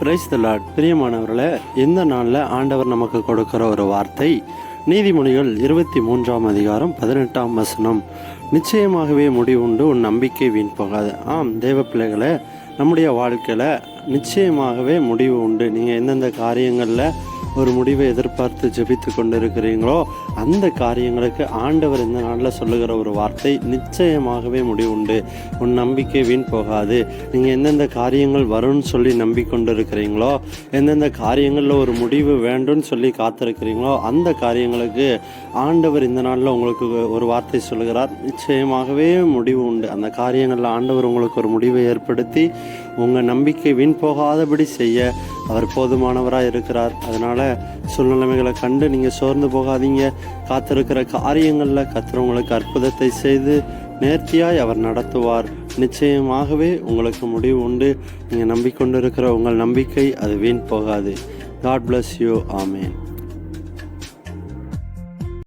Praise the Lord. பிரியமானவர்களே, இந்த நாளில் ஆண்டவர் நமக்கு கொடுக்கிற ஒரு வார்த்தை நீதிமொழிகள் 23ஆம் அதிகாரம் 18ஆம் வசனம். நிச்சயமாகவே முடிவுண்டு, உன் நம்பிக்கை வீண் போகாது. தேவ பிள்ளைகளே, நம்முடைய வாழ்க்கையில் நிச்சயமாகவே முடிவு உண்டு. நீங்கள் எந்தெந்த காரியங்களில் ஒரு முடிவை எதிர்பார்த்து ஜெபித்து கொண்டு இருக்கிறீங்களோ அந்த காரியங்களுக்கு ஆண்டவர் இந்த நாளில் சொல்லுகிற ஒரு வார்த்தை, நிச்சயமாகவே முடிவு உண்டு, உன் நம்பிக்கை வீண் போகாது. நீங்கள் எந்தெந்த காரியங்கள் வரும்னு சொல்லி நம்பிக்கொண்டு இருக்கிறீங்களோ, எந்தெந்த காரியங்களில் ஒரு முடிவு வேண்டும்னு சொல்லி காத்திருக்கிறீங்களோ அந்த காரியங்களுக்கு ஆண்டவர் இந்த நாளில் உங்களுக்கு ஒரு வார்த்தை சொல்லுகிறார். நிச்சயமாகவே முடிவு உண்டு. அந்த காரியங்களில் ஆண்டவர் உங்களுக்கு ஒரு முடிவை ஏற்படுத்தி உங்கள் நம்பிக்கை வீண் போகாதபடி செய்ய அவர் போதுமானவராக இருக்கிறார். அதனால் சூழ்நிலைமைகளை கண்டு நீங்கள் சோர்ந்து போகாதீங்க. காத்திருக்கிற காரியங்களில் கர்த்தர் உங்களுக்கு அற்புதத்தை செய்து நேர்த்தியாய் அவர் நடத்துவார். நிச்சயமாகவே உங்களுக்கு முடிவு உண்டு. நீங்கள் நம்பிக்கொண்டு இருக்கிற உங்கள் நம்பிக்கை அது வீண் போகாது. God bless you. ஆமென்.